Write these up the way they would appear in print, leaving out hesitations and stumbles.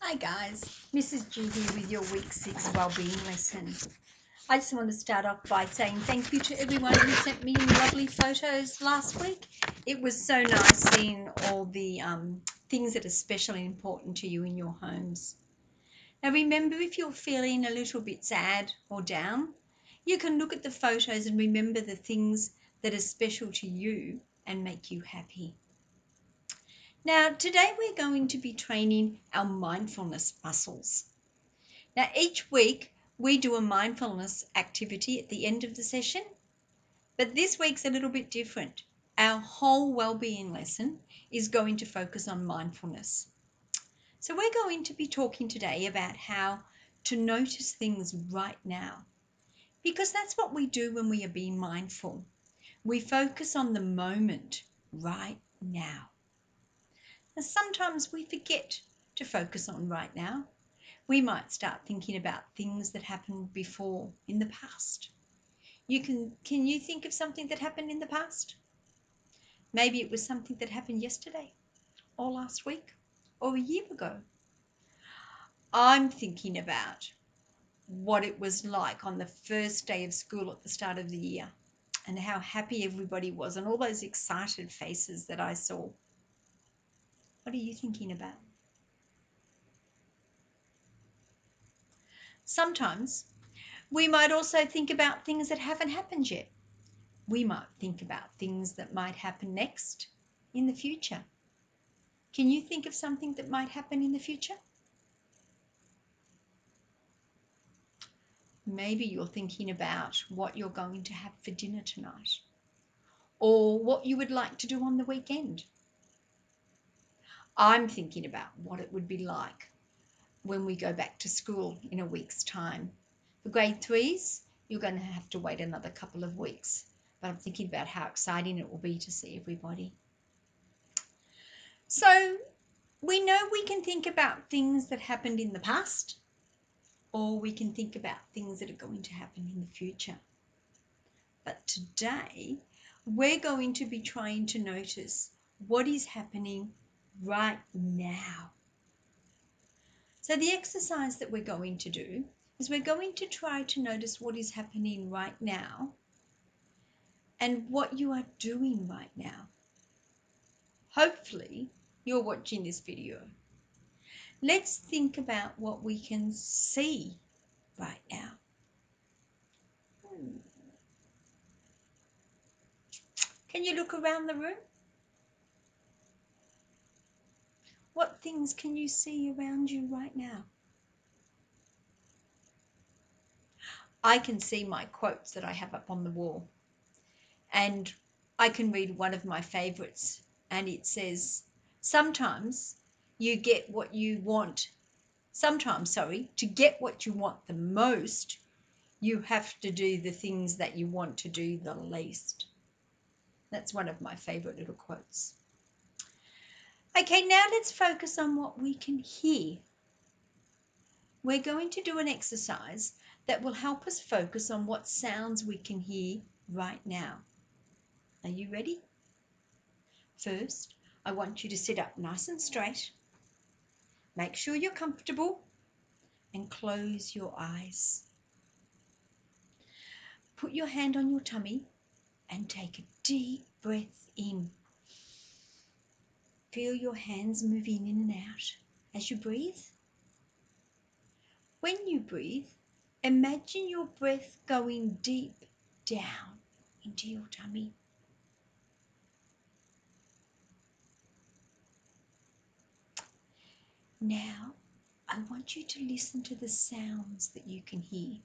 Hi guys, Mrs. G here with your week 6 wellbeing lesson. I just want to start off by saying thank you to everyone who sent me lovely photos last week. It was so nice seeing all the things that are special and important to you in your homes. Now remember, if you're feeling a little bit sad or down, you can look at the photos and remember the things that are special to you and make you happy. Now, today we're going to be training our mindfulness muscles. Now, each week we do a mindfulness activity at the end of the session, but this week's a little bit different. Our whole well-being lesson is going to focus on mindfulness. So we're going to be talking today about how to notice things right now, because that's what we do when we are being mindful. We focus on the moment right now. Now, sometimes we forget to focus on right now. We might start thinking about things that happened before in the past. Can you think of something that happened in the past? Maybe it was something that happened yesterday or last week or a year ago. I'm thinking about what it was like on the first day of school at the start of the year and how happy everybody was and all those excited faces that I saw. What are you thinking about? Sometimes we might also think about things that haven't happened yet. We might think about things that might happen next in the future. Can you think of something that might happen in the future? Maybe you're thinking about what you're going to have for dinner tonight, or what you would like to do on the weekend. I'm thinking about what it would be like when we go back to school in a week's time. For grade 3s, you're going to have to wait another couple of weeks, but I'm thinking about how exciting it will be to see everybody. So we know we can think about things that happened in the past, or we can think about things that are going to happen in the future. But today, we're going to be trying to notice what is happening right now. So the exercise that we're going to do is we're going to try to notice what is happening right now and what you are doing right now. Hopefully, you're watching this video. Let's think about what we can see right now. Can you look around the room? What things can you see around you right now? I can see my quotes that I have up on the wall, and I can read one of my favorites, and it says, sometimes you get what you want. To get what you want the most, you have to do the things that you want to do the least. That's one of my favorite little quotes. Okay, now let's focus on what we can hear. We're going to do an exercise that will help us focus on what sounds we can hear right now. Are you ready? First, I want you to sit up nice and straight. Make sure you're comfortable and close your eyes. Put your hand on your tummy and take a deep breath in. Feel your hands moving in and out as you breathe. When you breathe, imagine your breath going deep down into your tummy. Now, I want you to listen to the sounds that you can hear.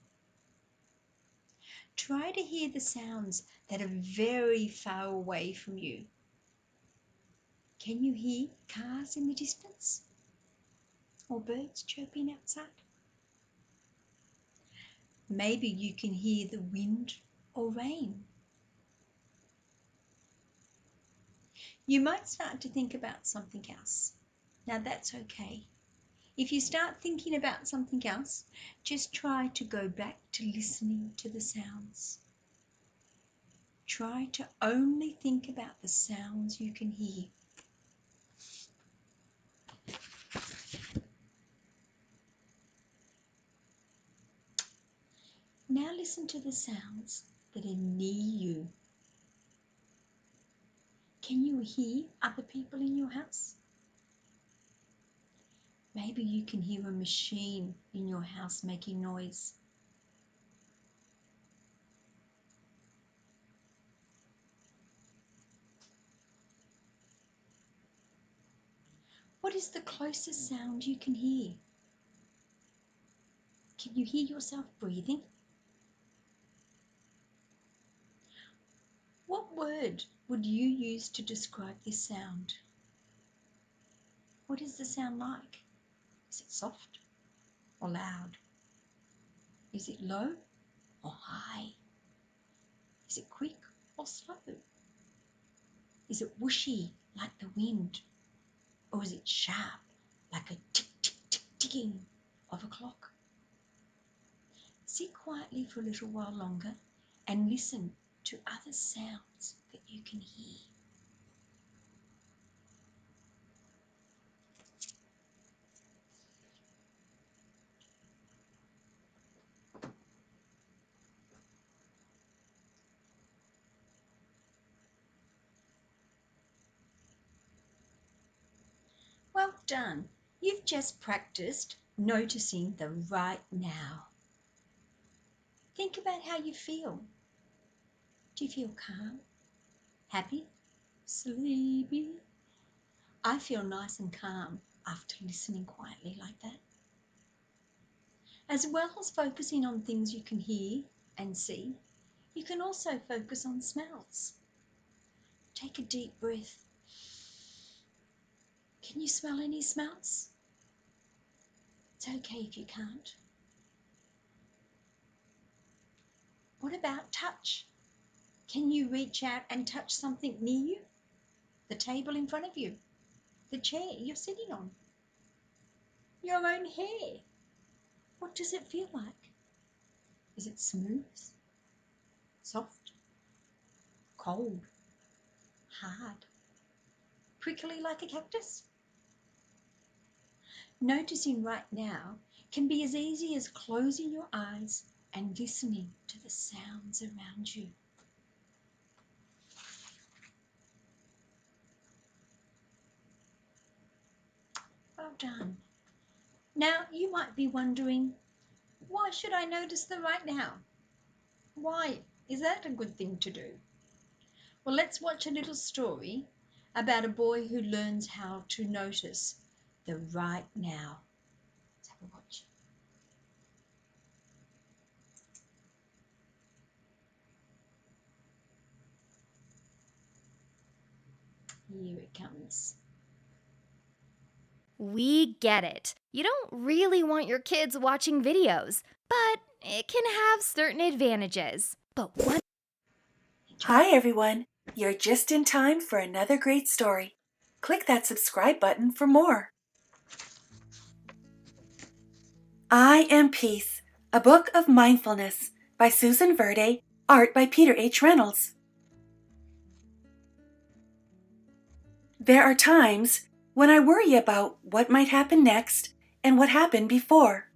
Try to hear the sounds that are very far away from you. Can you hear cars in the distance? Or birds chirping outside? Maybe you can hear the wind or rain. You might start to think about something else. Now that's okay. If you start thinking about something else, just try to go back to listening to the sounds. Try to only think about the sounds you can hear. listen to the sounds that are near you. Can you hear other people in your house? Maybe you can hear a machine in your house making noise. What is the closest sound you can hear? Can you hear yourself breathing? What word would you use to describe this sound? What is the sound like? Is it soft or loud? Is it low or high? Is it quick or slow? Is it whooshy like the wind? Or is it sharp like a tick, tick, tick, ticking of a clock? Sit quietly for a little while longer and listen to other sounds that you can hear. Well done. You've just practiced noticing the right now. Think about how you feel. Do you feel calm, happy, sleepy? I feel nice and calm after listening quietly like that. As well as focusing on things you can hear and see, you can also focus on smells. Take a deep breath. Can you smell any smells? It's okay if you can't. What about touch? Can you reach out and touch something near you? The table in front of you? The chair you're sitting on? Your own hair? What does it feel like? Is it smooth, soft, cold, hard, prickly like a cactus? Noticing right now can be as easy as closing your eyes and listening to the sounds around you. Well done. Now you might be wondering, why should I notice the right now? Why is that a good thing to do? Well, let's watch a little story about a boy who learns how to notice the right now. Let's have a watch. Here it comes. We get it. You don't really want your kids watching videos, but it can have certain advantages. But what? Hi everyone! You're just in time for another great story. Click that subscribe button for more. I Am Peace, a book of mindfulness by Susan Verde, art by Peter H. Reynolds. There are times when I worry about what might happen next and what happened before.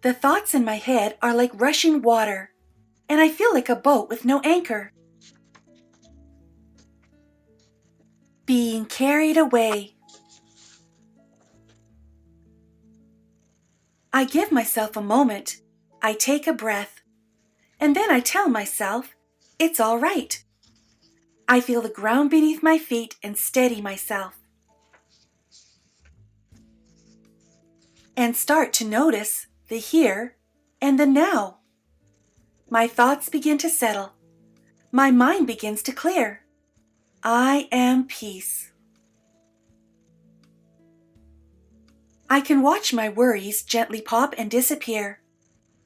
The thoughts in my head are like rushing water, and I feel like a boat with no anchor. Being carried away. I give myself a moment. I take a breath. And then I tell myself, it's all right. I feel the ground beneath my feet and steady myself. And start to notice the here and the now. My thoughts begin to settle. My mind begins to clear. I am peace. I can watch my worries gently pop and disappear.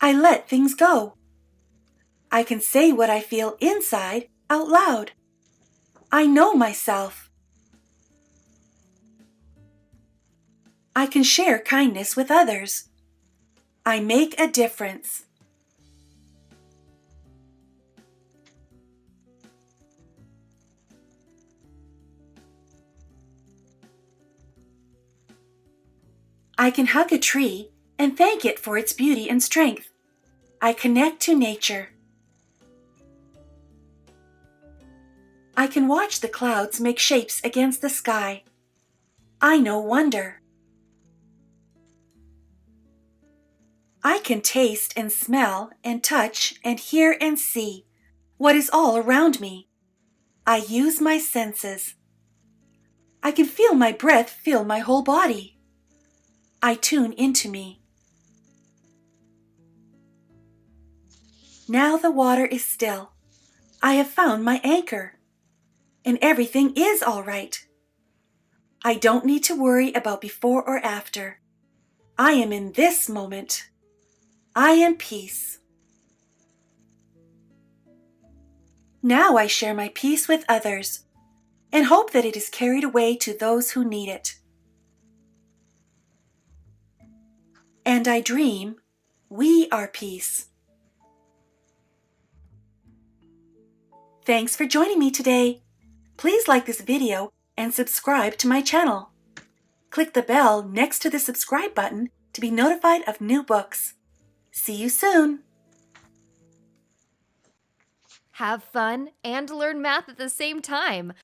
I let things go. I can say what I feel inside out loud. I know myself. I can share kindness with others. I make a difference. I can hug a tree and thank it for its beauty and strength. I connect to nature. I can watch the clouds make shapes against the sky. I know wonder. I can taste and smell and touch and hear and see what is all around me. I use my senses. I can feel my breath fill my whole body. I tune into me. Now the water is still. I have found my anchor. And everything is all right. I don't need to worry about before or after. I am in this moment. I am peace. Now I share my peace with others and hope that it is carried away to those who need it. And I dream we are peace. Thanks for joining me today. Please like this video and subscribe to my channel. Click the bell next to the subscribe button to be notified of new books. See you soon. Have fun and learn math at the same time.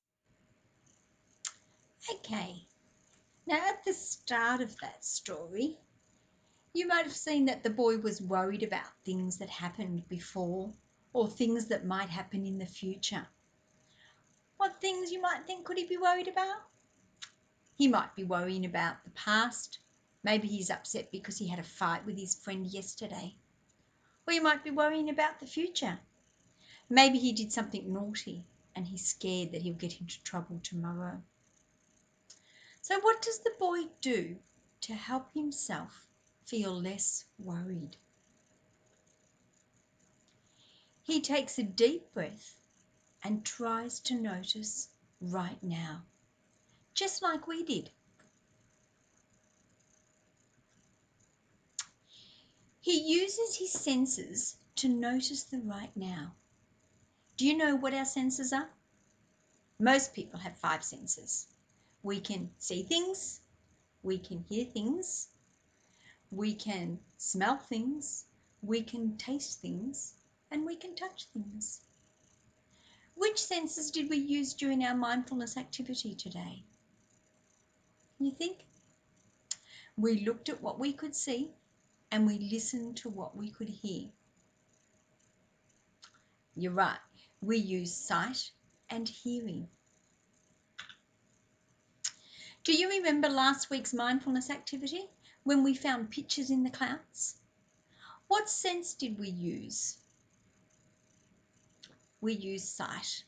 Okay, now at the start of that story, you might have seen that the boy was worried about things that happened before or things that might happen in the future. What things you might think could he be worried about? He might be worrying about the past. Maybe he's upset because he had a fight with his friend yesterday. Or he might be worrying about the future. Maybe he did something naughty and he's scared that he'll get into trouble tomorrow. So what does the boy do to help himself feel less worried? He takes a deep breath and tries to notice right now, just like we did. He uses his senses to notice the right now. Do you know what our senses are? Most people have 5 senses. We can see things, we can hear things, we can smell things, we can taste things, and we can touch things. Which senses did we use during our mindfulness activity today? Can you think? We looked at what we could see and we listened to what we could hear. You're right. We use sight and hearing. Do you remember last week's mindfulness activity when we found pictures in the clouds? What sense did we use? We used sight.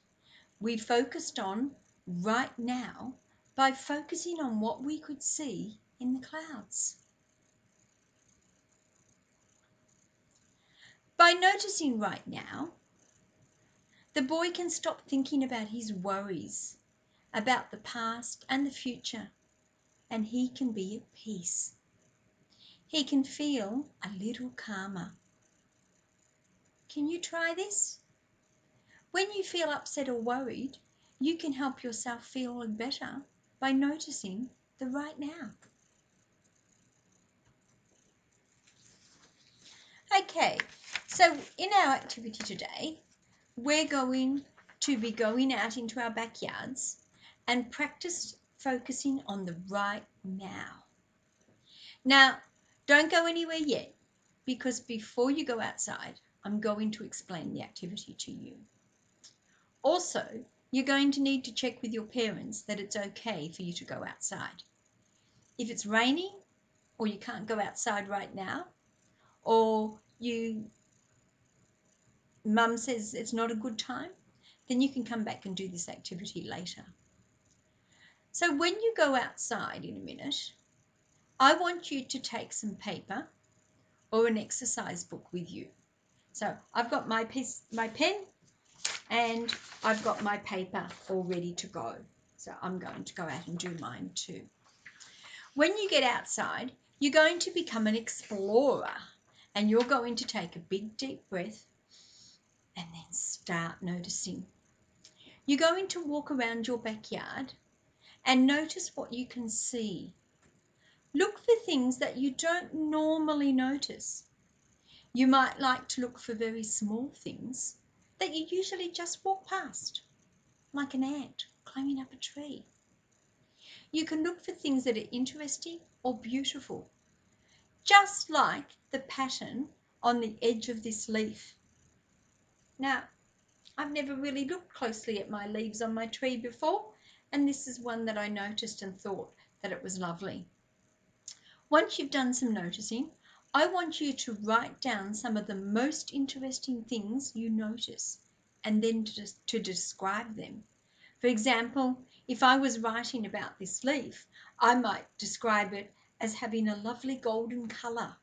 We focused on right now by focusing on what we could see in the clouds. By noticing right now, the boy can stop thinking about his worries, about the past and the future, and he can be at peace. He can feel a little calmer. Can you try this? When you feel upset or worried, you can help yourself feel better by noticing the right now. Okay, so in our activity today, we're going to be going out into our backyards and practice focusing on the right now. Now, don't go anywhere yet, because before you go outside, I'm going to explain the activity to you. Also, you're going to need to check with your parents that it's okay for you to go outside. If it's raining or you can't go outside right now, or mum says it's not a good time, then you can come back and do this activity later. So when you go outside in a minute, I want you to take some paper or an exercise book with you. So I've got my pen and I've got my paper all ready to go. So I'm going to go out and do mine too. When you get outside, you're going to become an explorer and you're going to take a big deep breath and then start noticing. You're going to walk around your backyard and notice what you can see. Look for things that you don't normally notice. You might like to look for very small things that you usually just walk past, like an ant climbing up a tree. You can look for things that are interesting or beautiful, just like the pattern on the edge of this leaf. Now, I've never really looked closely at my leaves on my tree before, and this is one that I noticed and thought that it was lovely. Once you've done some noticing, I want you to write down some of the most interesting things you notice and then to describe them. For example, if I was writing about this leaf, I might describe it as having a lovely golden colour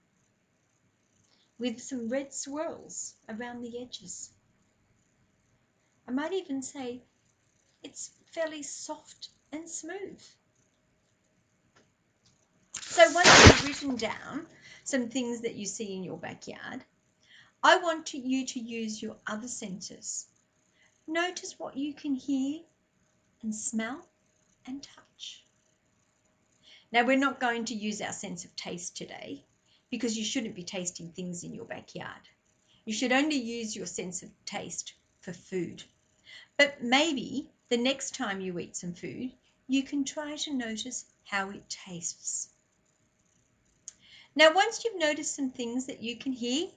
with some red swirls around the edges. I might even say it's fairly soft and smooth. So once you've written down some things that you see in your backyard, I want you to use your other senses. Notice what you can hear and smell and touch. Now, we're not going to use our sense of taste today because you shouldn't be tasting things in your backyard. You should only use your sense of taste for food. But maybe the next time you eat some food, you can try to notice how it tastes. Now, once you've noticed some things that you can hear,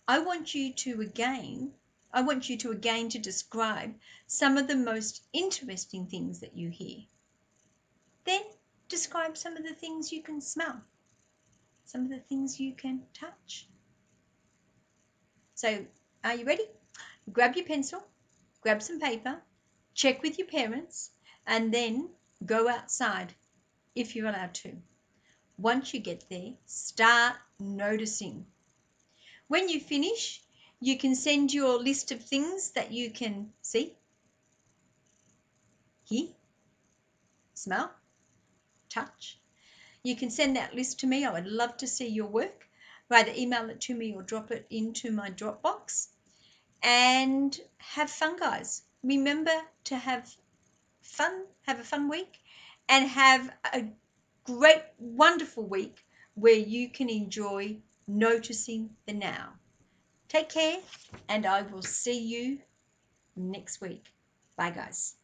I want you to again to describe some of the most interesting things that you hear. Then describe some of the things you can smell, some of the things you can touch. So, are you ready? Grab your pencil, grab some paper, check with your parents, and then go outside if you're allowed to. Once you get there, start noticing. When you finish, you can send your list of things that you can see, hear, smell, touch. You can send that list to me. I would love to see your work. Either email it to me or drop it into my Dropbox. And have fun, guys. Remember to have a fun week, and have a great, wonderful week where you can enjoy noticing the now. Take care, and I will see you next week. Bye, guys.